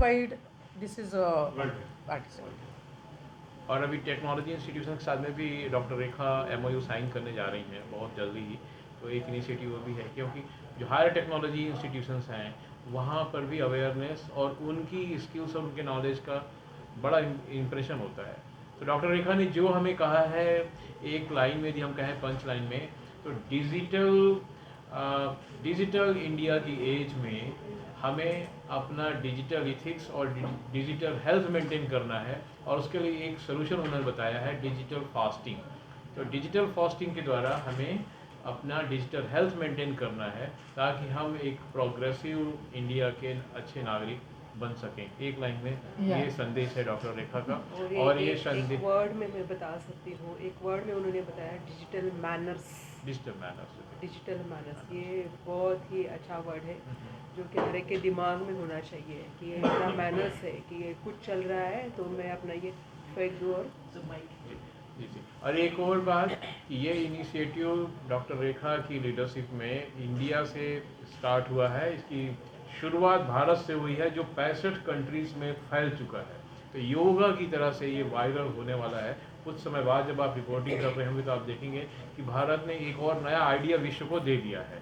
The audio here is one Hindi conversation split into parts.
certified. This is a artisan. और अभी टेक्नोलॉजी इंस्टीट्यूशन के साथ में भी डॉक्टर रेखा MOU साइन करने जा रही हैं बहुत जल्दी ही। तो एक इनिशिएटिव वो भी है, क्योंकि जो हायर टेक्नोलॉजी इंस्टीट्यूशंस हैं वहाँ पर भी अवेयरनेस और उनकी स्किल्स और उनके नॉलेज का बड़ा इम्प्रेशन होता है। तो डॉक्टर रेखा ने जो हमें कहा है एक लाइन में, यदि हम कहें पंच लाइन में, तो डिजिटल इंडिया की एज में हमें अपना डिजिटल इथिक्स और डिजिटल हेल्थ मेंटेन करना है, और उसके लिए एक सोल्यूशन उन्होंने बताया है डिजिटल फास्टिंग। तो डिजिटल फास्टिंग के द्वारा हमें अपना डिजिटल हेल्थ मेंटेन करना है ताकि हम एक प्रोग्रेसिव इंडिया के अच्छे नागरिक बन सकें। एक लाइन में ये संदेश है डॉक्टर रेखा का। और ये संदेश एक वर्ड में मैं बता सकती हूँ, एक वर्ड में उन्होंने बताया डिजिटल मैनर्स। डिजिटल मैनर्स ये बहुत ही अच्छा वर्ड है जो कि हर एक के दिमाग में होना चाहिए कि ये इतना मैनर्स है कि ये कुछ चल रहा है तो मैं अपना ये फेंक दूँ। और जी। और एक और बात कि ये इनिशिएटिव डॉक्टर रेखा की लीडरशिप में इंडिया से स्टार्ट हुआ है। इसकी शुरुआत भारत से हुई है जो 65 कंट्रीज़ में फैल चुका है। तो योगा की तरह से ये वायरल होने वाला है। कुछ समय बाद जब आप रिपोर्टिंग कर रहे होंगे तो आप देखेंगे कि भारत ने एक और नया आइडिया विश्व को दे दिया है।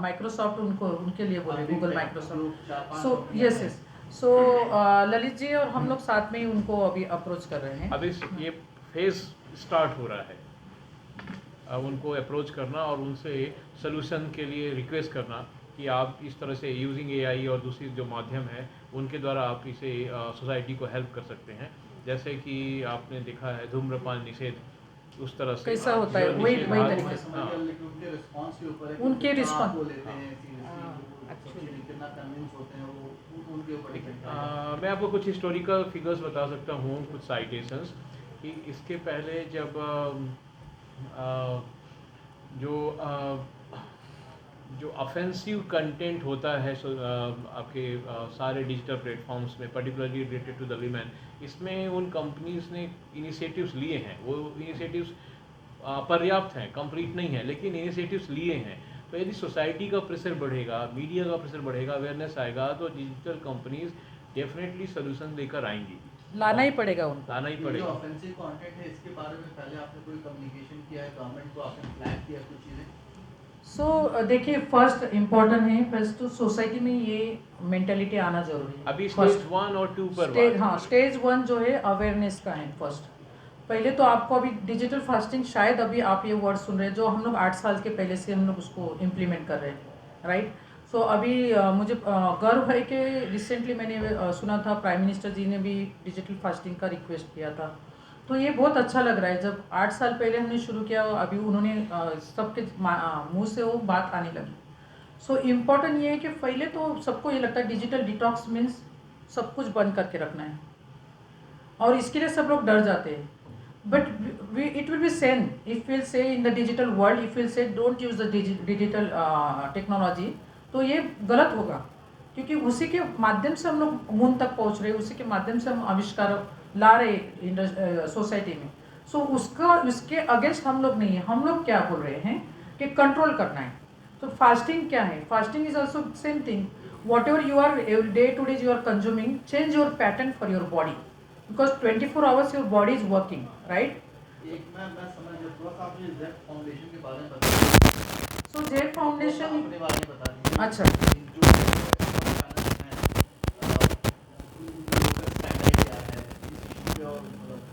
माइक्रोसॉफ्ट उनको उनके लिए बोले, Google Microsoft. So yes yes. So Lalit ji और हम लोग साथ में ही उनको अभी अप्रोच कर रहे हैं। अभी ये फेज स्टार्ट हो रहा है, अब उनको अप्रोच करना और उनसे सोल्यूशन के लिए रिक्वेस्ट करना कि आप इस तरह से यूजिंग AI और दूसरी जो माध्यम है उनके द्वारा आप इसे सोसाइटी को हेल्प कर सकते हैं। जैसे कि आपने देखा है धूम्रपान निषेध, उस तरह से कैसा होता है वही तरीके से उनके रिस्पॉन्स मैं आपको कुछ हिस्टोरिकल फिगर्स बता सकता हूँ, कुछ साइटेशंस कि इसके पहले जब जो ऑफेंसिव कंटेंट होता है आपके सारे डिजिटल प्लेटफॉर्म्स में, particularly related to the women, इसमें उन कंपनीज ने इनिशिएटिव्स लिए हैं। वो इनिशिएटिव्स पर्याप्त हैं, कंप्लीट नहीं है, लेकिन इनिशिएटिव्स लिए हैं। तो यदि सोसाइटी का प्रेशर बढ़ेगा, मीडिया का प्रेशर बढ़ेगा, अवेयरनेस आएगा, तो डिजिटल कंपनीज डेफिनेटली सोल्यूशन लेकर आएंगी। लाना ही पड़ेगा उनको, लाना ही पड़ेगा। जो ऑफेंसिव कंटेंट है इसके बारे में पहले आपने कोई कम्युनिकेशन किया है गवर्नमेंट को, आपने फ्लैग किया कुछ चीज़ें? सो देखिए, फर्स्ट इम्पोर्टेंट है, फर्स्ट तो सोसाइटी में ये मेंटेलिटी आना जरूरी है। अभी स्टेज 1 और 2 पर स्टेज 1 जो है अवेयरनेस का है। फर्स्ट पहले तो आपको अभी डिजिटल फास्टिंग, शायद अभी आप ये वर्ड सुन रहे हैं जो हम लोग 8 साल के पहले से हम लोग उसको इम्प्लीमेंट कर रहे हैं, राइट। सो अभी मुझे गर्व है कि रिसेंटली मैंने सुना था प्राइम मिनिस्टर जी ने भी डिजिटल फास्टिंग का रिक्वेस्ट किया था। तो ये बहुत अच्छा लग रहा है, जब 8 साल पहले हमने शुरू किया अभी उन्होंने सबके मुंह से वो बात आने लगी। सो इम्पॉर्टेंट ये है कि पहले तो सबको ये लगता है डिजिटल डिटॉक्स मीन्स सब कुछ बंद करके रखना है, और इसके लिए सब लोग डर जाते हैं। But it will be same if we'll say in the digital world, if we'll say don't use the digital technology, तो ये गलत होगा, क्योंकि उसी के माध्यम से हम लोग मून तक पहुंच रहे हैं, उसी के माध्यम से हम आविष्कार ला रहे सोसाइटी में। सो उसके अगेंस्ट हम लोग नहीं है। हम लोग क्या बोल रहे हैं कि कंट्रोल करना है। तो फास्टिंग क्या है? Fasting is also same thing. Whatever you are day to day you are consuming, change your pattern for your body, because 24 hours your body is working, right? एक मैं समझ गया, थोड़ा सा आपने जेड फाउंडेशन के बारे में बताया। So जेड फाउंडेशन अपने बारे में बता दीजिए। अच्छा, जो स्टैंडर्ड क्या है,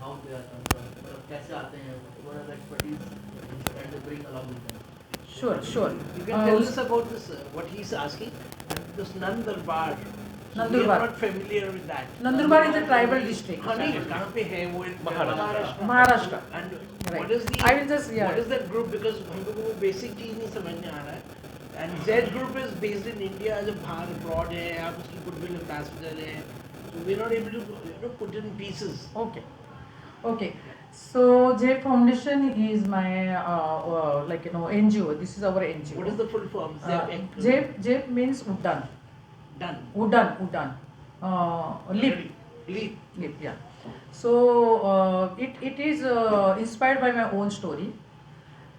हाउ दे आर कंसर्न, कैसे आते हैं, what are the expertise that they bring along with them? sure. You can tell us about this, what he's asking, and this Nandurbar. We are not familiar with that. Nandurbar is a tribal district. नहीं, कहाँ पे है वो? Maharashtra. And Right. what is the? I will just What is that group? Because हम लोगों को basic चीज नहीं समझ में आ रहा है. And Z group is based in India, जो बाहर abroad है, आप उसकी goodwill ambassador हैं. So we're not able to put in pieces. Okay. So J Foundation is my NGO. This is our NGO. What is the full form? J means Uddan. Done. Uddan. Leap. Yeah. So it is inspired by my own story,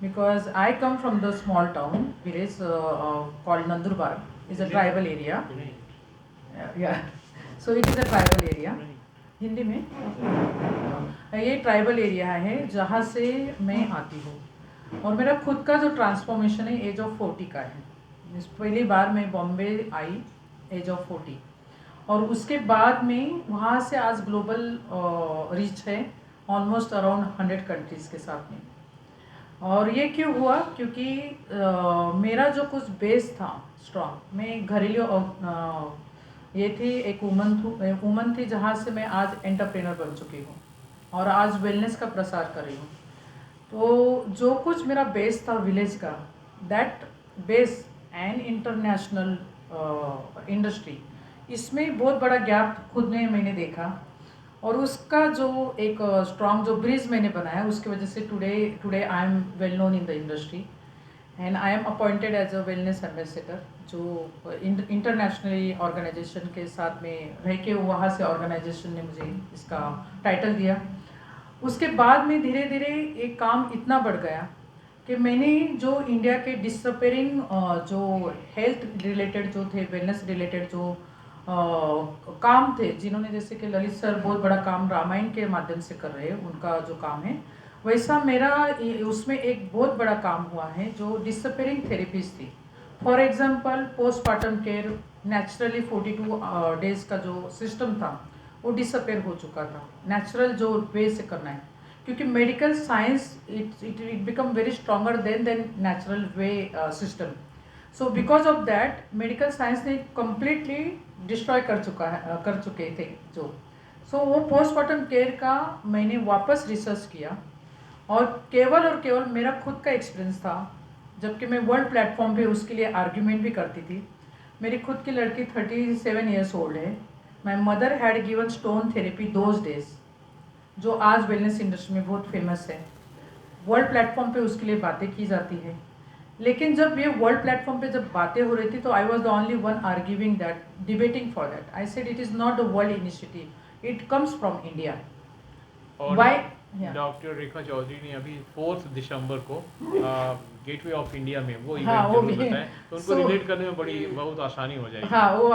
because I come from the small town village called Nandurbar. It's a tribal area. Yeah. So it is a tribal area. Hindi में ये ट्राइबल एरिया है जहाँ से मैं आती हूँ, और मेरा खुद का जो ट्रांसफॉर्मेशन है एज ऑफ 40 का है। पहली बार मैं बॉम्बे आई एज ऑफ 40, और उसके बाद में वहाँ से आज ग्लोबल रीच है ऑलमोस्ट अराउंड 100 कंट्रीज़ के साथ में। और ये क्यों हुआ? क्योंकि मेरा जो कुछ बेस था स्ट्रॉन्ग, मैं घरेलू ये थी, एक वुमन थी जहाँ से मैं आज एंटरप्रेनर बन चुकी हूँ और आज वेलनेस का प्रसार कर रही हूँ। तो जो कुछ मेरा बेस था विलेज का, that base and international industry, इसमें बहुत बड़ा गैप खुद में मैंने देखा, और उसका जो एक स्ट्रॉन्ग जो ब्रिज मैंने बनाया, उसकी वजह से today I am well known in the industry and I am appointed as a wellness ambassador, जो इंटरनेशनली ऑर्गेनाइजेशन के साथ में रह के वहाँ से ऑर्गेनाइजेशन ने मुझे इसका टाइटल दिया। उसके बाद में धीरे धीरे एक काम इतना बढ़ गया कि मैंने जो इंडिया के डिसअपेयरिंग जो हेल्थ रिलेटेड जो थे, वेलनेस रिलेटेड जो काम थे, जिन्होंने जैसे कि ललित सर बहुत बड़ा काम रामायण के माध्यम से कर रहे हैं, उनका जो काम है, वैसा मेरा उसमें एक बहुत बड़ा काम हुआ है जो डिसअपेयरिंग थेरेपीज थी। For example postmortem care, naturally 42 days का जो सिस्टम था वो डिसअपेयर हो चुका था, नेचुरल जो वे से करना है, क्योंकि medical science it become very stronger than natural way system. So because of that medical science ने कम्प्लीटली डिस्ट्रॉय कर चुके थे जो। सो वो पोस्टमार्टम केयर का मैंने वापस रिसर्च किया, और केवल मेरा खुद का एक्सपीरियंस था, जबकि मैं वर्ल्ड प्लेटफॉर्म पे उसके लिए आर्ग्यूमेंट भी करती थी। मेरी खुद की लड़की 37 ईयर्स ओल्ड है। My mother had given stone therapy those days, जो आज वेलनेस इंडस्ट्री में बहुत फेमस है। वर्ल्ड प्लेटफॉर्म पे उसके लिए बातें की जाती है, लेकिन जब ये वर्ल्ड प्लेटफॉर्म पे जब बातें हो रही थी तो I was the only one arguing that, debating for that. I said it is not the world initiative, it comes from India. Why doctor Rekha Chaudhary ने अभी 4 दिसंबर को गेटवे ऑफ इंडिया में वो हाँ, इवेंट जरूर बताएं, तो उनको So- रिलेट करने में बहुत आसानी हो जाएगी। हाँ वो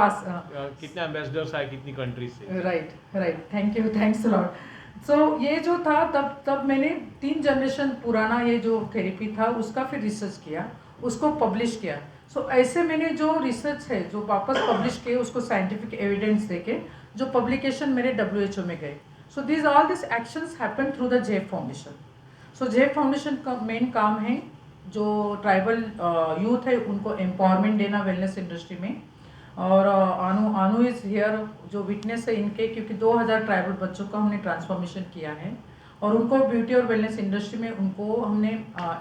कितने एम्बेसडर्स आए कितनी कंट्रीज से। Right thank you, thanks lot. So ये जो था तब मैंने 3 जनरेशन पुराना ये जो थेरेपी था उसका फिर रिसर्च किया, उसको पब्लिश किया। सो ऐसे मैंने जो रिसर्च है जो वापस पब्लिश किए, उसको साइंटिफिक एविडेंस देके जो पब्लिकेशन मेरे WHO में गए। So this all this actions happen through the जेब फाउंडेशन। सो जेब फाउंडेशन का मेन काम है जो ट्राइबल यूथ है उनको एम्पावरमेंट देना वेलनेस इंडस्ट्री में, और अनु इज़ हियर जो विटनेस है इनके, क्योंकि 2000 ट्राइबल बच्चों का हमने ट्रांसफॉर्मेशन किया है और उनको ब्यूटी और वेलनेस इंडस्ट्री में उनको हमने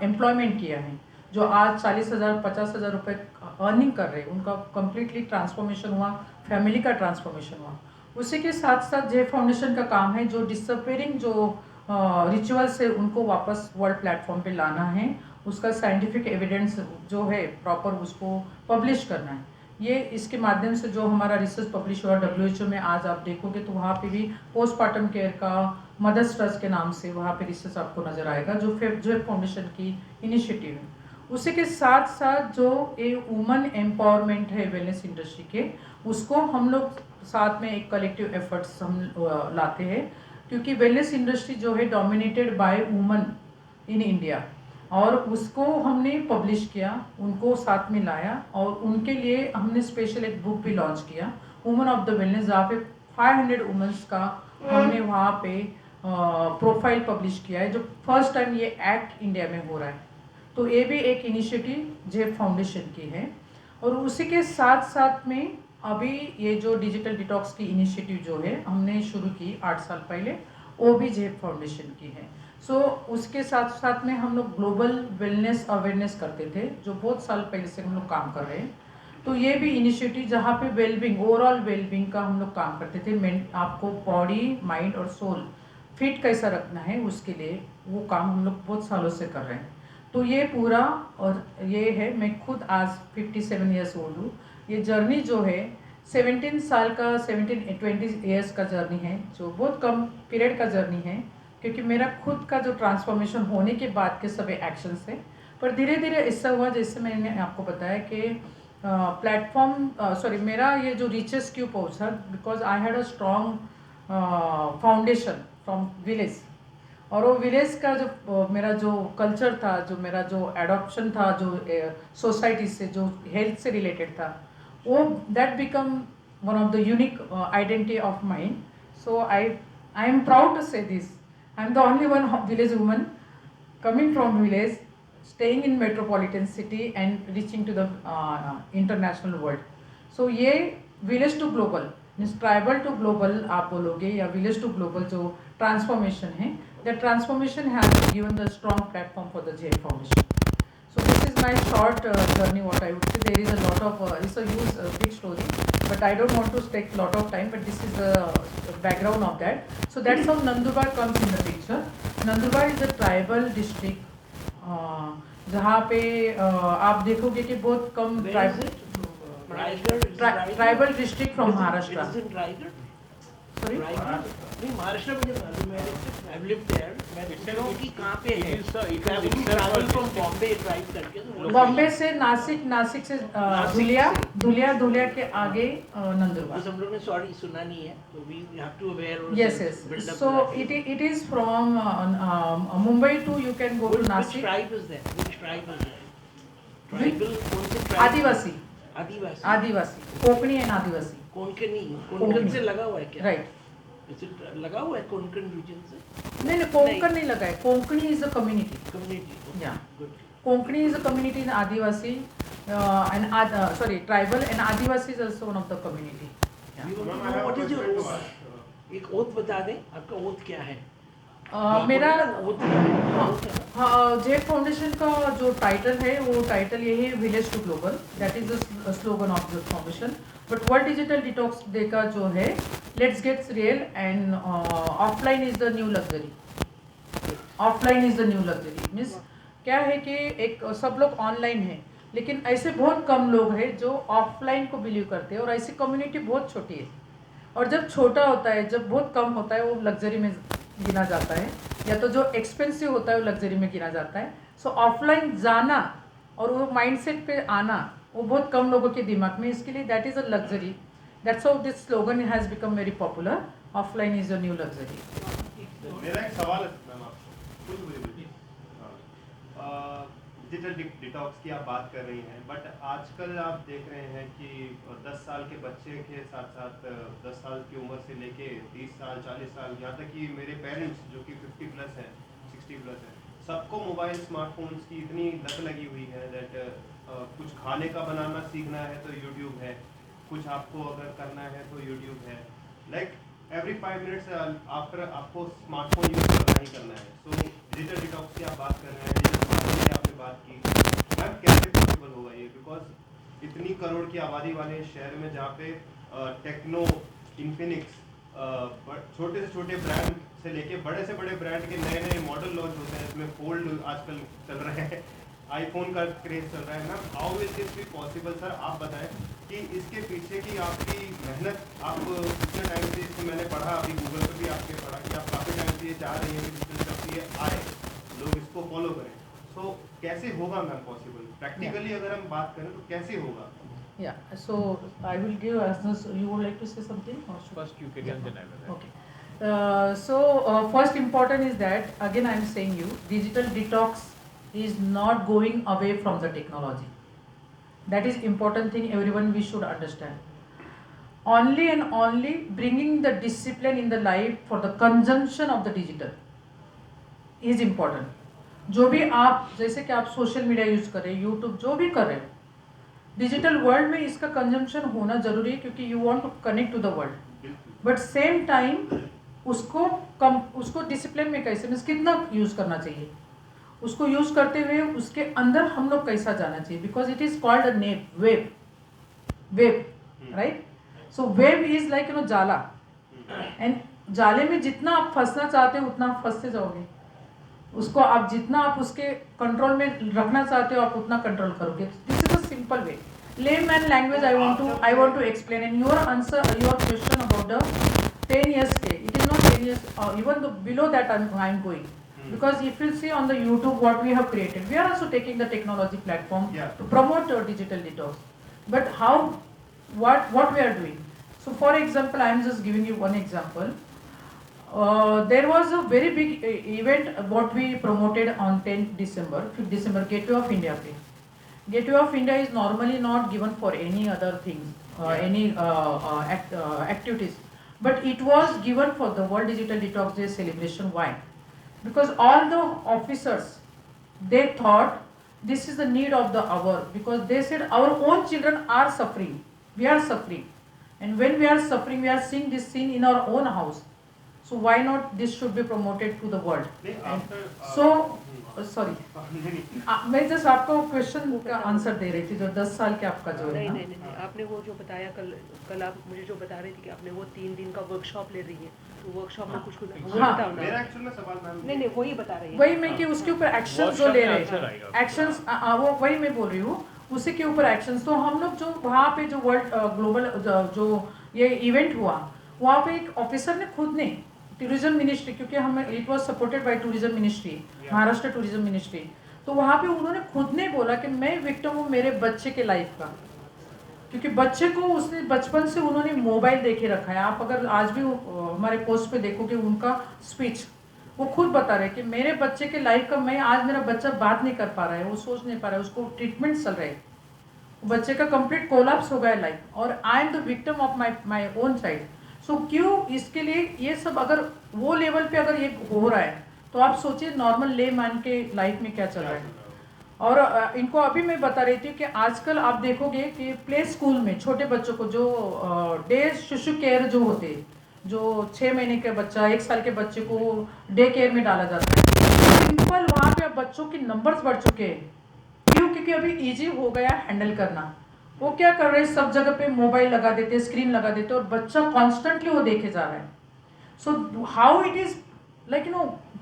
एम्प्लॉयमेंट किया है, जो आज 40,000 50,000 रुपये अर्निंग कर रहे हैं। उनका कम्प्लीटली ट्रांसफॉर्मेशन हुआ, फैमिली का ट्रांसफॉर्मेशन हुआ। उसी के साथ साथ जे फाउंडेशन का काम है जो डिसअपेयरिंग जो रिचुअल्स है उनको वापस वर्ल्ड प्लेटफॉर्म पे लाना है, उसका साइंटिफिक एविडेंस जो है प्रॉपर उसको पब्लिश करना है। ये इसके माध्यम से जो हमारा रिसर्च पब्लिश हुआ WHO में, आज आप देखोगे तो वहाँ पे भी पोस्टमार्टम केयर का मदर्स ट्रस्ट के नाम से वहाँ पे रिसर्च आपको नज़र आएगा, जो फाउंडेशन की इनिशिएटिव है। उसी के साथ साथ जो ये वुमन एम्पावरमेंट है वेलनेस इंडस्ट्री के, उसको हम लोग साथ में एक कलेक्टिव एफर्ट्स हम लाते हैं, क्योंकि वेलनेस इंडस्ट्री जो है dominated by woman in India, और उसको हमने पब्लिश किया, उनको साथ में लाया, और उनके लिए हमने स्पेशल एक बुक भी लॉन्च किया, वुमन ऑफ द वेलनेस, जहाँ पे 500 वुमेंस का हमने वहाँ पे प्रोफाइल पब्लिश किया है, जो फर्स्ट टाइम ये एक्ट इंडिया में हो रहा है। तो ये भी एक इनिशिएटिव जेब फाउंडेशन की है। और उसी के साथ साथ में अभी ये जो डिजिटल डिटॉक्स की इनिशिएटिव जो है हमने शुरू की 8 साल पहले, वो भी जेब फाउंडेशन की है। सो उसके साथ साथ में हम लोग ग्लोबल वेलनेस अवेयरनेस करते थे, जो बहुत साल पहले से हम लोग काम कर रहे हैं। तो ये भी इनिशिएटिव जहाँ पे वेलबींग, ओवरऑल वेलबींग का हम लोग काम करते थे। आपको बॉडी, माइंड और सोल फिट कैसा रखना है उसके लिए वो काम हम लोग बहुत सालों से कर रहे हैं। तो ये पूरा, और ये है, मैं खुद आज 57 ईयर्स ओल्ड हूँ। ये जर्नी जो है 17 साल का, 17-20 ईयर्स का जर्नी है, जो बहुत कम पीरियड का जर्नी है, क्योंकि मेरा खुद का जो ट्रांसफॉर्मेशन होने के बाद के सभी एक्शंस है। पर धीरे धीरे ऐसा हुआ, जैसे मैंने आपको बताया कि मेरा ये जो रीचेस क्यों पहुँचा, because I had a strong foundation from village. और वो विलेज का जो मेरा जो कल्चर था, जो मेरा जो एडॉप्शन था, जो सोसाइटी से, जो हेल्थ से रिलेटेड था, वो that become one of the unique identity of mind. So I am proud to say this, I am the only one village woman coming from village, staying in metropolitan city and reaching to the international world. So ये village to global means tribal to global आप बोलोगे, या village to global जो transformation है, that transformation has given the strong platform for the JM Foundation. So this is my short journey. What I would say, there is a lot of it's a huge big story, but I don't want to take lot of time. But this is the background of that. So that's how Nandurbar comes in the picture. Nandurbar is a tribal district, जहाँ पे आप देखोगे कि बहुत कम tribal district from Maharashtra. Sorry, नहीं, महाराष्ट्र में जब I've lived there, मैं पूछ रहा हूँ कि कहाँ पे है? travel from Bombay drive करके, तो बॉम्बे से नासिक, नासिक से धुलिया के आगे नंदुरबार। हम लोग ने सॉरी सुना नहीं है, तो we have to aware or Yes. build up So that. it is from Mumbai to, you can go to Which Nasik. tribe is there? Which tribe is there? Tribal, कौन से tribe? आदिवासी, आदिवासी, कोंकणी एंड आदिवासी। कोंकण से लगा हुआ है क्या? राइट। लगा हुआ है कोंकण रीजन से? नहीं, कोंकण नहीं लगा है, Konkani is a community. Community, Yeah. Good. Konkani is a community in Adivasi, tribal, and Adivasi is also one of the community. Yeah. What is your oath? एक oath बता दें, आपका oath क्या है? मेरा oath क्या है? हाँ, जे फाउंडेशन का जो टाइटल है, वो टाइटल ये है, village to global. That is the slogan of the foundation. But world digital detox day का जो है, let's gets real and offline is the new luxury. Offline is the new luxury means क्या है कि एक सब लोग ऑनलाइन हैं, लेकिन ऐसे बहुत कम लोग हैं जो ऑफलाइन को बिलीव करते हैं, और ऐसी कम्युनिटी बहुत छोटी है। और जब छोटा होता है, जब बहुत कम होता है, वो लग्जरी में गिना जाता है, या तो जो एक्सपेंसिव होता है वो लग्जरी में गिना जाता है। सो ऑफलाइन जाना और वो माइंडसेट पे आना, वो बहुत कम लोगों के दिमाग में, इसके लिए that is a luxury. That's how this slogan has become very popular, offline is a new luxury. मेरा एक सवाल है मैम, आपसे डिजिटल डिटॉक्स की आप बात कर रही हैं, बट आजकल आप देख रहे हैं कि 10 साल के बच्चे के साथ साथ 10 साल की उम्र से लेके 30 साल, 40 साल, यहाँ तक कि मेरे पेरेंट्स जो कि 50 प्लस हैं, 60 प्लस हैं, सबको मोबाइल स्मार्टफोन्स की इतनी लत लगी हुई है दैट कुछ खाने का बनाना सीखना है तो यूट्यूब है, कुछ आपको अगर करना है तो यूट्यूब है, लाइक एवरी 5 मिनट्स आफ्टर आपको स्मार्टफोन यूज़ करना ही करना है। सो डिजिटल डिटॉक्स की आप बात कर रहे हैं, डिजिटल मार्केटिंग की आपने बात की, मैम कैसे पॉसिबल होगा ये? बिकॉज इतनी करोड़ की आबादी वाले शहर में जहाँ पे टेक्नो, इन्फिनिक्स, छोटे से छोटे ब्रांड से लेके बड़े से बड़े ब्रांड के नए नए मॉडल लॉन्च होते हैं, इसमें फोल्ड आजकल चल रहे हैं, आईफोन का क्रेज चल रहा है ना, how will this be possible? Sir आप बताएं कि इसके पीछे की आपकी मेहनत, आप कितने टाइम से इसको, मैंने पढ़ा अभी गूगल पर भी आपके पढ़ा कि आप काफ़ी टाइम से ये चाह रही हैं कि डिजिटल जब ये आए लोग इसको फॉलो करें। सो कैसे होगा मैम पॉसिबल? प्रैक्टिकली अगर हम बात करें तो कैसे होगा? Yeah, so I will give answers. You would like to say something? Or should First you can, then I will. Okay. First important is that, again I am saying you, digital detox is not going away from the technology. That is important thing everyone we should understand. Only and only bringing the discipline in the life for the consumption of the digital is important. जो भी आप, जैसे कि आप सोशल मीडिया यूज़ कर रहे हैं, यूट्यूब जो भी कर रहे हैं, डिजिटल वर्ल्ड में इसका कंजम्पशन होना ज़रूरी है, क्योंकि you want to connect to the world. But same time उसको डिसिप्लिन में कैसे, मीन्स कितना यूज़ करना चाहिए, उसको यूज़ करते हुए उसके अंदर हम लोग कैसा जाना चाहिए, because it is called a web. Web, right? So web is like जाला, एंड जाले में जितना आप फंसना चाहते हो उतना आप फंसते जाओगे, उसको आप जितना आप उसके कंट्रोल में रखना चाहते हो आप उतना कंट्रोल करोगे. This is a simple way, layman language I want to explain. And your answer, your question about the 10 years stay, it is not 10 years, even though below that I'm going, because if you see on the YouTube what we have created, we are also taking the technology platform to promote digital detox. But how, what we are doing? So for example, I am just giving you one example. There was a very big event what we promoted on 10th December, 5th December, Gateway of India Day. Gateway of India is normally not given for any other things, any activities, but it was given for the World Digital Detox Day celebration. Why? Because all the officers, they thought this is the need of the hour, because they said our own children are suffering, we are suffering, and when we are suffering, we are seeing this scene in our own house. So why not this should be promoted to the world? So sorry, मैं जस्ट आपको क्वेश्चन का आंसर दे रही थी, जो 10 साल के आपका जो है नहीं ना. नहीं नहीं, आपने वो जो बताया कल आप मुझे जो बता रही थी कि आपने वो 3 दिन का वर्कशॉप ले रही है, तो वर्कशॉप में कुछ वो हाँ. बताओ ना. मेरा एक्चुअल में सवाल मैम नहीं वही बता रही है. वही मैं कि उसके ऊपर एक्शन जो ले रहे हैं, एक्शंस, वो वही मैं बोल रही हूँ, उसी के ऊपर एक्शंस. तो हम लोग जो वहाँ पे जो वर्ल्ड ग्लोबल जो ये इवेंट हुआ, वहाँ पे एक ऑफिसर ने खुद ने टूरिज्म मिनिस्ट्री, क्योंकि हमें it was supported by tourism ministry, Maharashtra tourism ministry, तो वहाँ पे उन्होंने खुद ने बोला कि मैं विक्टिम हूँ मेरे बच्चे के लाइफ का, क्योंकि बच्चे को उसने बचपन से उन्होंने मोबाइल देखे रखा है. आप अगर आज भी हमारे पोस्ट पे देखोगे उनका स्पीच, वो खुद बता रहे हैं कि मेरे बच्चे के लाइफ का, मैं आज मेरा बच्चा बात नहीं कर पा रहा है, वो सोच नहीं पा रहा है, उसको ट्रीटमेंट चल रहा है, बच्चे का कंप्लीट कोलैप्स हो गया लाइफ, और I am the victim of my own child. So क्यों इसके लिए ये सब, अगर वो लेवल पे अगर ये हो रहा है, तो आप सोचिए नॉर्मल ले मैन के लाइफ में क्या चल रहा है. और इनको अभी मैं बता रही थी कि आजकल आप देखोगे कि प्ले स्कूल में छोटे बच्चों को जो डे शिशु केयर जो होते हैं, जो 6 महीने के बच्चा, 1 साल के बच्चे को डे केयर में डाला जाता है. सिंपल वहाँ पे बच्चों के नंबर्स बढ़ चुके हैं. क्यों? क्योंकि अभी ईजी हो गया हैंडल करना. वो क्या कर रहे हैं, सब जगह पे मोबाइल लगा देते, स्क्रीन लगा देते, और बच्चा कॉन्स्टेंटली वो देखे जा रहा है. सो how it is like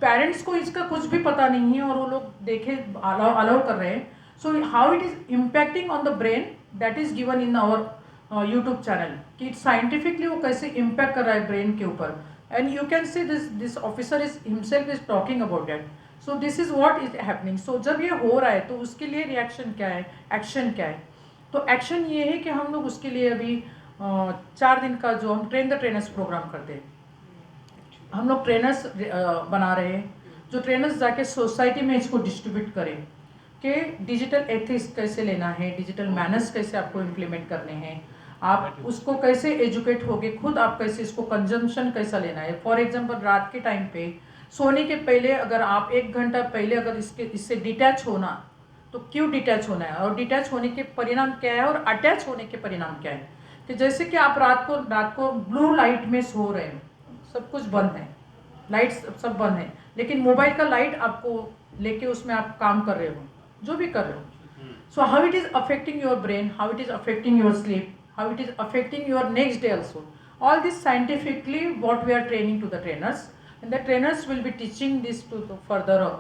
parents को इसका कुछ भी पता नहीं है, और वो लोग देखे अलाउ कर रहे हैं. So how it is impacting on the brain, that is given in our YouTube channel, कि साइंटिफिकली वो कैसे इम्पैक्ट कर रहा है ब्रेन के ऊपर. And you can see this officer is himself is talking about that. So this is what is happening. So जब ये हो रहा है तो उसके लिए रिएक्शन क्या है, एक्शन क्या है? तो एक्शन ये है कि हम लोग उसके लिए अभी 4 दिन का जो हम ट्रेन द ट्रेनर्स प्रोग्राम करते हैं, हम लोग ट्रेनर्स बना रहे हैं, जो ट्रेनर्स जाके सोसाइटी में इसको डिस्ट्रीब्यूट करें कि डिजिटल एथिक्स कैसे लेना है, डिजिटल मैनर्स कैसे आपको इम्प्लीमेंट करने हैं, आप उसको कैसे एजुकेट होगे, खुद आप कैसे इसको कंजम्पशन कैसा लेना है. फॉर एग्जांपल रात के टाइम पे सोने के पहले अगर आप 1 घंटा पहले अगर इससे डिटैच होना, तो क्यों डिटैच होना है, और डिटैच होने के परिणाम क्या है, और अटैच होने के परिणाम क्या है. कि जैसे कि आप रात को ब्लू लाइट में सो रहे हैं, सब कुछ बंद है, लाइट्स सब बंद है, लेकिन मोबाइल का लाइट आपको लेके उसमें आप काम कर रहे हो, जो भी कर रहे हो. So how it is affecting your brain, how it is affecting your sleep, how it is affecting your next day also. All this scientifically what we are training to the trainers, and the trainers will be teaching this to further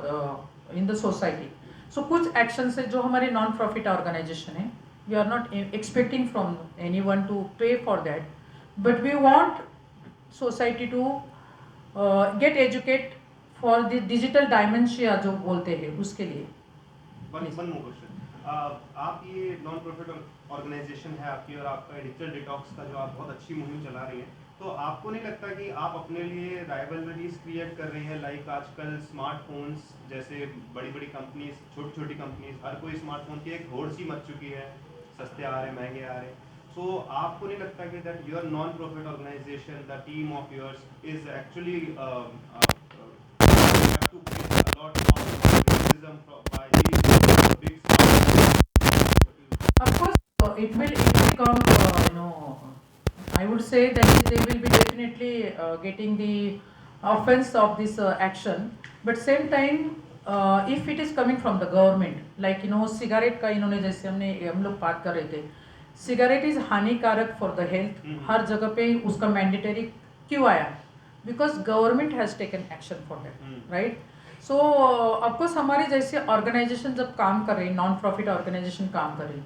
in the society. So कुछ एक्शंस है जो हमारे नॉन प्रॉफिट ऑर्गेनाइजेशन है, we are not expecting from any one to pay for that, but we want society to get educate for the digital dementia जो बोलते हैं, उसके लिए. One more question. आप ये नॉन प्रॉफिट ऑर्गेनाइजेशन है आपकी, और आपका डिजिटल डिटॉक्स का जो आप बहुत अच्छी मुहिम चला रही हैं, तो आपको नहीं लगता कि आप अपने लिए राइवलरीज क्रिएट कर रही हैं? लाइक आजकल स्मार्टफोन्स जैसे बड़ी बड़ी कंपनीज, छोटी छोटी कंपनीज, हर कोई स्मार्टफोन की एक होड़ सी मच चुकी है, सस्ते आ रहे हैं, महंगे आ रहे हैं. सो आपको नहीं लगता कि that your non profit organisation, the team of yours is actually to face a lot of criticism by these big stars? Of course, it will come, I would say that they will be definitely getting the offense of this action, but same time if it is coming from the government, like cigarette का इन्होंने, जैसे हम लोग बात कर रहे थे, सिगरेट इज़ हानिकारक फॉर द हेल्थ, हर जगह पे उसका मैंडेटरी क्यों आया? Because government has taken action for that, right? So of course हमारे जैसे ऑर्गेनाइजेशन जब काम कर रही है, नॉन प्रॉफिट ऑर्गेनाइजेशन काम कर रही है,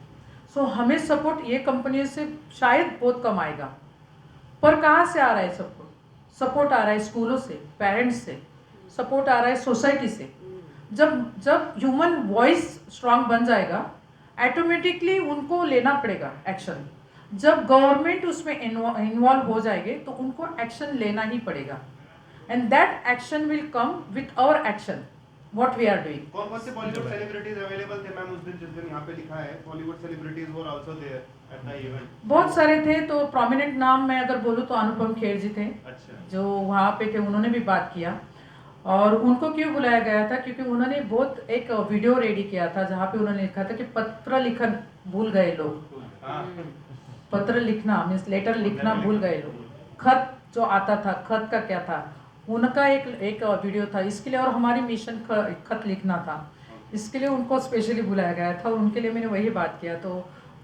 सो हमें सपोर्ट ये कंपनियों से शायद बहुत कम आएगा, पर कहाँ से आ रहा है सपोर्ट? सपोर्ट आ रहा है स्कूलों से, पेरेंट्स से, सपोर्ट आ रहा है सोसाइटी से। जब ह्यूमन वॉइस स्ट्रांग बन जाएगा, ऑटोमेटिकली उनको लेना पड़ेगा एक्शन। जब गवर्नमेंट उसमें इन्वॉल्व हो जाएंगे तो उनको एक्शन लेना ही पड़ेगा, and that action will come with our action, what we are doing. कौन कौन से बॉलीवुड सेलिब्रिटीज अवेलेबल थे मैम उस दिन, जिस दिन यहाँ पे लिखा है Bollywood celebrities were also there at the event? बहुत सारे थे, तो प्रोमिनेंट नाम मैं अगर बोलूँ तो अनुपम खेर जी थे, अच्छा, जो वहाँ पे थे, उन्होंने भी बात किया। और उनको क्यों बुलाया गया था? क्योंकि उन्होंने बहुत एक वीडियो रेडी किया था जहाँ पे उन्होंने लिखा था कि पत्र लिखन भूल गए लोग, पत्र लिखना मीन्स लेटर लिखना भूल गए लोग, खत जो आता था, खत का क्या था, उनका एक वीडियो था इसके लिए। और हमारी मिशन खत लिखना था, इसके लिए उनको स्पेशली बुलाया गया था, और उनके लिए मैंने वही बात किया। तो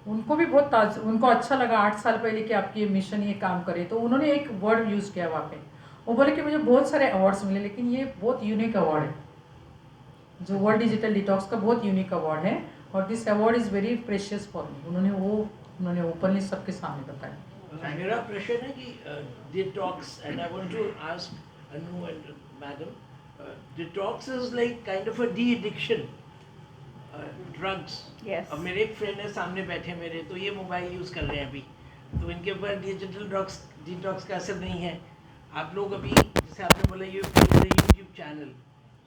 उनको भी बहुत उनको अच्छा लगा 8 साल पहले कि आपकी ये मिशन ये काम करे। तो उन्होंने एक वर्ड यूज़ किया वहाँ पे, वो बोले कि मुझे बहुत सारे अवार्ड्स मिले लेकिन ये बहुत यूनिक अवार्ड है, जो वर्ल्ड डिजिटल डिटॉक्स का बहुत यूनिक अवार्ड है, और this award is very precious for me. उन्होंने ओपनली सबके सामने बताया। मेरा प्रश्न है कि detox, and I want to ask Anu and madam, detox is like kind of a de addiction, drugs. Yes. अब मेरे एक फ्रेंड है सामने बैठे मेरे, तो ये मोबाइल यूज़ कर रहे हैं अभी, तो इनके ऊपर डिजिटल ड्रग्स डिटॉक्स का असर नहीं है। आप लोग अभी जैसे आपने बोला you YouTube channel,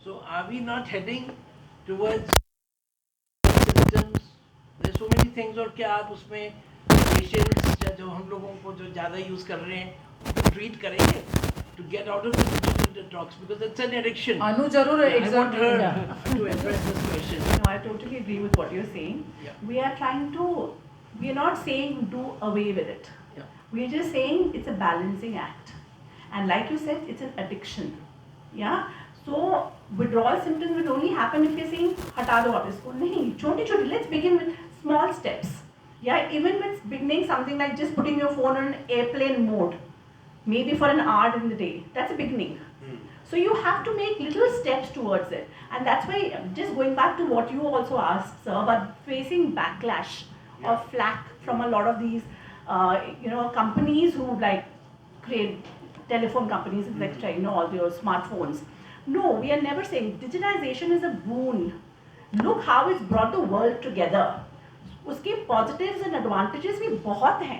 so are we not heading towards symptoms, there so many things, और क्या आप उसमें पेशेंट्स या जो हम लोगों को जो ज़्यादा यूज़ कर रहे हैं उनको ट्रीट करेंगे to get out of the digital detox, because it's an addiction? Anu जरूर I want her example to address this question. No, I totally agree with what you're saying. Yeah. We are not saying do away with it. Yeah. We're just saying it's a balancing act. And like you said, it's an addiction. Yeah? So withdrawal symptoms will only happen if you're saying, hata do aap isko. Nahi, choti choti, let's begin with small steps. Yeah, even with beginning something like just putting your phone on airplane mode, maybe for an hour in the day, that's a beginning. So you have to make little steps towards it, and that's why, just going back to what you also asked, sir, about facing backlash or flack from a lot of these, companies who like create telephone companies, etc. All your smartphones. No, we are never saying digitization is a boon. Look how it's brought the world together. उसके positives and advantages भी बहुत हैं,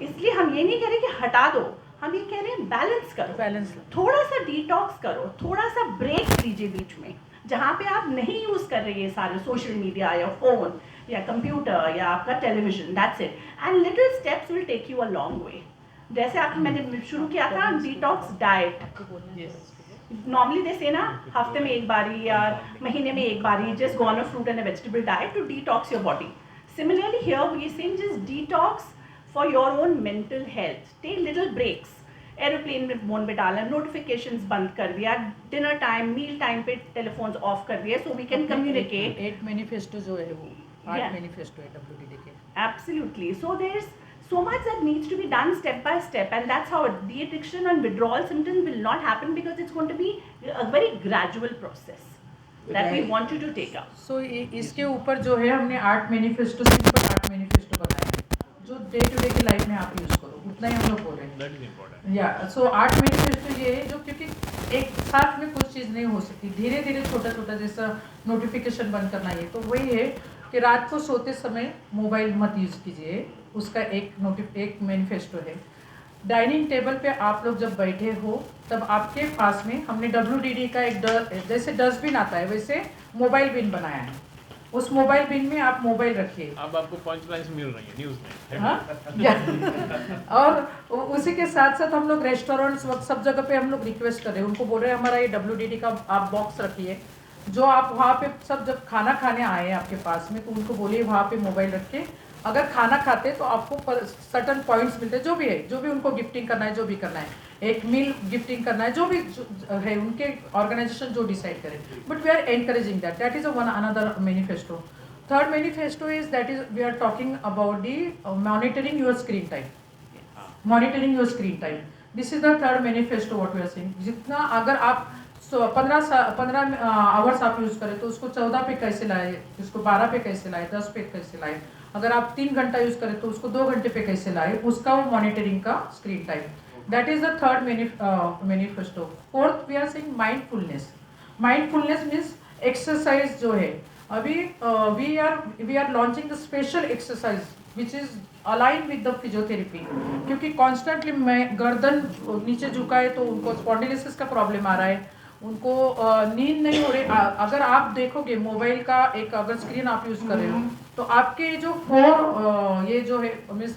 इसलिए हम ये नहीं कह रहे कि हटा दो, हम ये कह रहे हैं बैलेंस करो, बैलेंस थोड़ा सा डिटॉक्स करो, थोड़ा सा ब्रेक लीजिए बीच में, जहाँ पे आप नहीं यूज़ कर रहे हैं सारे सोशल मीडिया या फ़ोन या कंप्यूटर या आपका television, that's it, and little steps will take you a long way. जैसे आप मैंने शुरू किया था डिटॉक्स डाइट, नॉर्मली दे से ना हफ्ते में एक बारी या महीने में एक बारी, just go on a fruit and a vegetable diet to detox your body. Similarly here we are saying just detox for your own mental health. Take little breaks. Aeroplane में फोन पे डालना, नोटिफिकेशंस बंद कर दिया, डिनर टाइम मील टाइम पे टेलीफोन्स ऑफ कर दिए, so we can communicate. 8 manifesto जो है वो 8 मैनिफेस्टो है WDD के। Absolutely. So there's so much that needs to be done step by step, and that's how de-addiction and withdrawal symptoms will not happen, because it's going to be a very gradual process that we want you to take up. सो इसके ऊपर जो है हमने 8 मैनिफेस्टो से ऊपर 8 मैनिफेस्टो बनाए हैं जो डे टू डे की लाइफ में आप यूज़ करो, उतना ही हम लोग बोल रहे हैं। That is important. या सो 8 मैनिफेस्टो ये है जो, क्योंकि एक साथ में कुछ चीज़ नहीं हो सकती, धीरे धीरे छोटा छोटा, जैसा नोटिफिकेशन बंद करना, ये तो वही है कि रात को सोते समय मोबाइल मत यूज़ कीजिए, उसका एक मैनिफेस्टो है। डाइनिंग टेबल पे आप लोग जब बैठे हो तब आपके पास में हमने WDD का एक जैसे डस्टबिन आता है वैसे मोबाइल बिन बनाया है, उस मोबाइल बिन में आप मोबाइल रखिए। अब आपको पंच लाइन्स मिल रही है न्यूज़ में। हाँ और उसी के साथ साथ हम लोग रेस्टोरेंट्स सब जगह पे हम लोग रिक्वेस्ट कर रहे हैं, उनको बोल रहे हैं हमारा ये WDD का आप बॉक्स रखिए, जो आप वहाँ पे सब जब खाना खाने आए हैं आपके पास में, तो उनको बोलिए वहाँ पे मोबाइल रखे, अगर खाना खाते तो आपको सर्टन पॉइंट्स मिलते हैं, जो भी उनको गिफ्टिंग करना है, जो भी करना है, एक मील गिफ्टिंग करना है, जो भी है उनके ऑर्गेनाइजेशन जो डिसाइड करे, but we are encouraging that is one another manifesto. third manifesto is that is we are talking about the monitoring your screen time. Monitoring your screen time. This is the third manifesto what we are saying. जितना अगर आप 15 आवर्स आप यूज़ करें तो उसको 14 पे कैसे लाए, उसको 12 पे कैसे लाए, 10 पे कैसे लाए. अगर आप 3 घंटा यूज़ करें तो उसको 2 घंटे पे कैसे लाए, उसका वो मॉनिटरिंग का screen time. That is the third manifesto. Fourth we are saying mindfulness. Mindfulness means exercise जो है अभी we are launching the special exercise which is align with the physiotherapy. क्योंकि कॉन्स्टेंटली मैं गर्दन नीचे झुकाए तो उनको स्पॉन्डिलोसिस का प्रॉब्लम आ रहा है, उनको नींद नहीं हो रही. अगर आप देखोगे मोबाइल का एक अगर स्क्रीन आप यूज़ कर रहे हो तो आपके जो ये जो है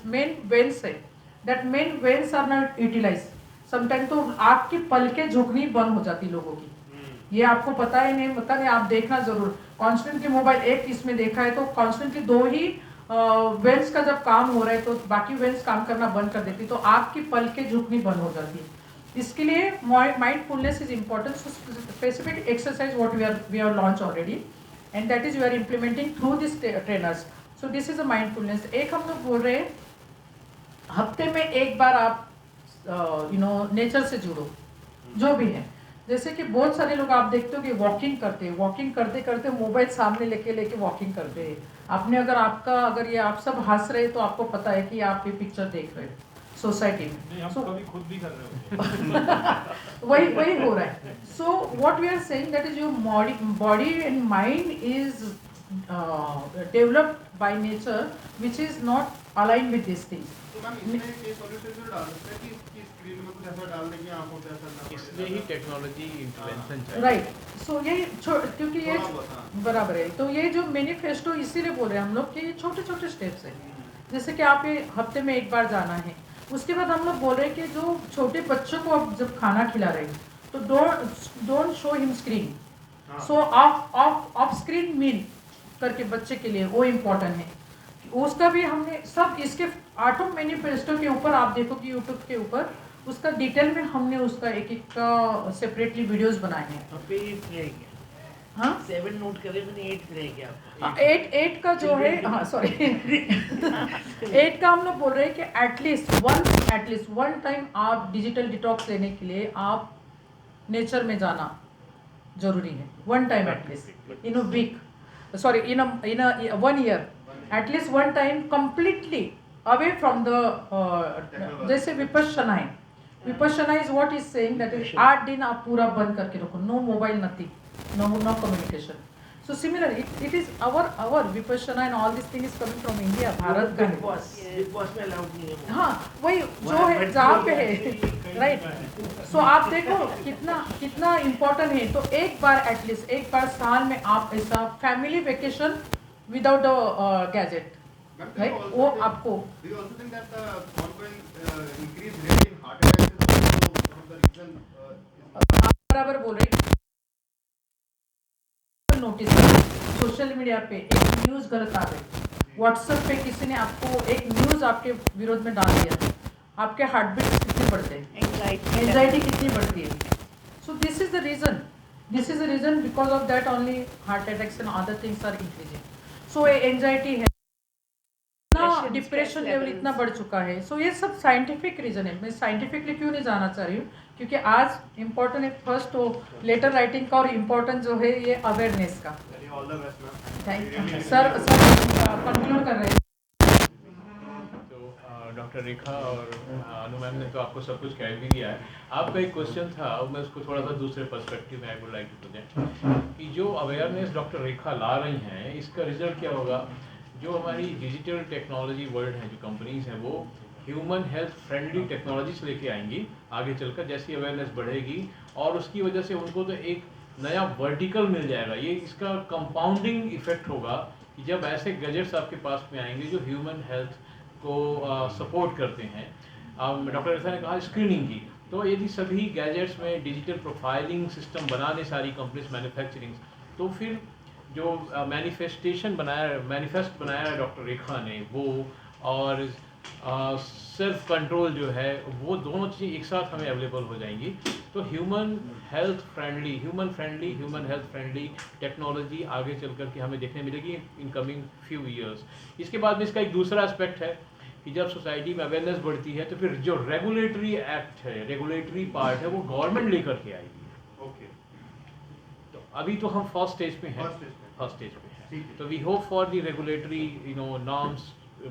मेन वेन्स है, that main veins are not utilise. Sometime तो आपकी पलकें झुकनी बंद हो जाती लोगों की. ये आपको पता ही नहीं, पता नहीं, आप देखना जरूर. कॉन्स्टेंटली मोबाइल एक इसमें देखा है तो कॉन्स्टेंटली 2 ही वेन्स का जब काम हो रहा है तो बाकी वेन्स काम करना बंद कर देती, तो आपकी पलकें झुकनी बंद हो जाती है. इसके लिए mindfulness is important. So specific exercise what we are launch already and that is we are implementing through this trainers. So this is a mindfulness. एक हम लोग बोल रहे हैं हफ्ते में एक बार आप नेचर से जुड़ो, जो भी है. जैसे कि बहुत सारे लोग आप देखते हो कि वॉकिंग करते करते मोबाइल सामने लेके वॉकिंग करते हैं. आपने अगर ये आप सब हंस रहे तो आपको पता है कि आप ये पिक्चर देख रहे हो सोसाइटी में. सो खुद भी कर रहे हो. वही हो रहा है. So what we are saying that is your body and mind is developed by nature which is not align with this things. इसलिए ही टेक्नोलॉजी इंटरवेंशन चाहिए. राइट. सो यही क्योंकि ये बराबर है. तो ये जो मैनिफेस्टो इसीलिए बोल रहे हैं हम लोग कि ये छोटे छोटे स्टेप्स हैं. जैसे कि आप ये हफ्ते में एक बार जाना है. उसके बाद हम लोग बोल रहे हैं कि जो छोटे बच्चों को आप जब खाना खिला रहे हैं तो don't show him screen. So off screen meal करके बच्चे के लिए वो इम्पोर्टेंट है. उसका भी हमने सब इसके 8 मैनिफेस्टो के ऊपर आप देखो कि यूट्यूब के ऊपर उसका डिटेल में हमने उसका एक का सेपरेटली वीडियोस बनाए हैं. अब पे 8 रह गया. हाँ 7 नोट करे मैंने 8 रह गया आपका. 8 का जो है, हाँ सॉरी 8 का हम लोग बोल रहे हैं कि एटलीस्ट वन टाइम आप डिजिटल डिटॉक्स लेने के लिए आप नेचर में जाना जरूरी है. One time at least in a week, sorry in a 1 year, at least one time completely away from the जैसे विपश्यना है. Vipassana is what is saying that is 8 दिन आप पूरा बंद करके रखो, no mobile, nothing, no communication. So similarly it is our vipassana and all this thing is coming from India. Bharat का बिग बॉस में अलाउड नहीं है. हाँ वही जो है जहाँ पे है, राइट. सो आप देखो कितना इम्पोर्टेंट है. तो एक बार एटलीस्ट एक बार साल में आप ऐसा family vacation without the gadget, right, वो आपको. बराबर बोल रहे. नोटिस सोशल मीडिया पे एक न्यूज़ गलत आ गई, व्हाट्सएप पे किसी ने आपको एक न्यूज़ आपके विरोध में डाल दिया, आपके हार्ट बीट कितने बढ़ते हैं, एंजाइटी कितनी बढ़ती है. So this is the reason because of that only heart attacks and other things are increasing. So anxiety है, इतना डिप्रेशन लेवल इतना बढ़ चुका है. सो ये सब साइंटिफिक रीज़न है. मैं साइंटिफिकली क्यों नहीं जाना चाह रही हूँ, क्योंकि आज इम्पोर्टेंट है फर्स्ट तो लेटर राइटिंग का और इम्पोर्टेंट जो है ये अवेयरनेस का. Thank you sir. कंक्लूड कर रहे हैं. तो डॉक्टर रेखा और अनु मैम ने तो आपको सब कुछ कह भी दिया है. आपका एक क्वेश्चन था और मैं उसको थोड़ा सा दूसरे पर्सपेक्टिव में I would like to present कि जो अवेयरनेस डॉक्टर रेखा ला रही हैं इसका रिजल्ट क्या होगा. जो हमारी डिजिटल टेक्नोलॉजी वर्ल्ड है, जो कंपनीज हैं, वो ह्यूमन हेल्थ फ्रेंडली टेक्नोलॉजीज लेके आएंगी आगे चलकर जैसी अवेयरनेस बढ़ेगी, और उसकी वजह से उनको तो एक नया वर्टिकल मिल जाएगा. ये इसका कंपाउंडिंग इफेक्ट होगा कि जब ऐसे गैजेट्स आपके पास में आएंगे जो ह्यूमन हेल्थ को सपोर्ट करते हैं. डॉक्टर रेखा ने कहा स्क्रीनिंग की, तो यदि सभी गैजेट्स में डिजिटल प्रोफाइलिंग सिस्टम बना दें सारी कंपनीज मैन्युफैक्चरिंग, तो फिर जो मैनिफेस्ट बनाया है डॉक्टर रेखा ने वो, और सेल्फ कंट्रोल जो है, वो दोनों चीज़ें एक साथ हमें अवेलेबल हो जाएंगी। तो ह्यूमन हेल्थ फ्रेंडली टेक्नोलॉजी आगे चल कर के हमें देखने मिलेगी इन कमिंग फ्यू ईयर्स। इसके बाद में इसका एक दूसरा एस्पेक्ट है कि जब सोसाइटी में अवेयरनेस बढ़ती है तो फिर जो रेगुलेटरी एक्ट है, रेगुलेटरी पार्ट है, वो गवर्नमेंट लेकर के आएगी। ओके, तो अभी तो हम फर्स्ट स्टेज पे हैं, फर्स्ट स्टेज पे हैं। तो we hope for the regulatory norms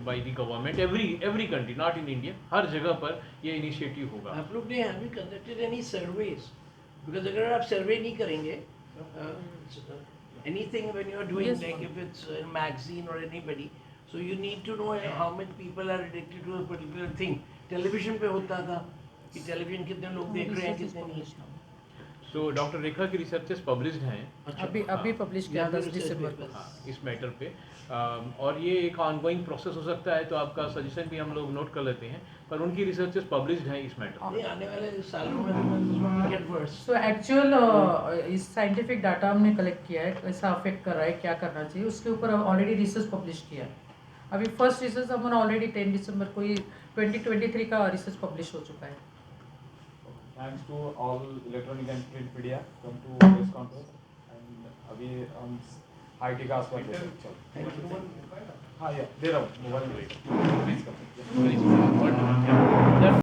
by the government every country, not in India, हर जगह पर ये इनिशिएटिव होगा। आप लोग ने have you conducted any surveys? Because अगर आप सर्वे नहीं करेंगे anything when you are doing, like if it's in magazine और anybody, so you need to know how many people are addicted to a particular thing. Television पे होता था कि टेलीविजन कितने लोग देख रहे हैं, कितने नहीं। तो डॉक्टर रेखा की रिसर्चेस पब्लिश्ड हैं अभी पब्लिश किया 10 दिसंबर को। हाँ, इस मैटर पे, और ये एक ऑनगोइंग प्रोसेस हो सकता है, तो आपका सजेशन भी हम लोग नोट कर लेते हैं, पर उनकी रिसर्चेस पब्लिश्ड हैं इस मैटर नहीं, आने वाले सालों में गेट वर्स। सो एक्चुअल इस साइंटिफिक डाटा हमने कलेक्ट किया है, कैसा अफेक्ट कर रहा है, क्या करना चाहिए, उसके ऊपर ऑलरेडी रिसर्च पब्लिश किया है। अभी फर्स्ट रिसर्च हमने ऑलरेडी 10 दिसंबर को ही 2023 का रिसर्च पब्लिश हो चुका है। Thanks to all electronic and print media come to this conference, and अभी हम IT का आस्पेक्ट पे चल। हाँ, या दे रहा हूँ mobile, please come. Very good.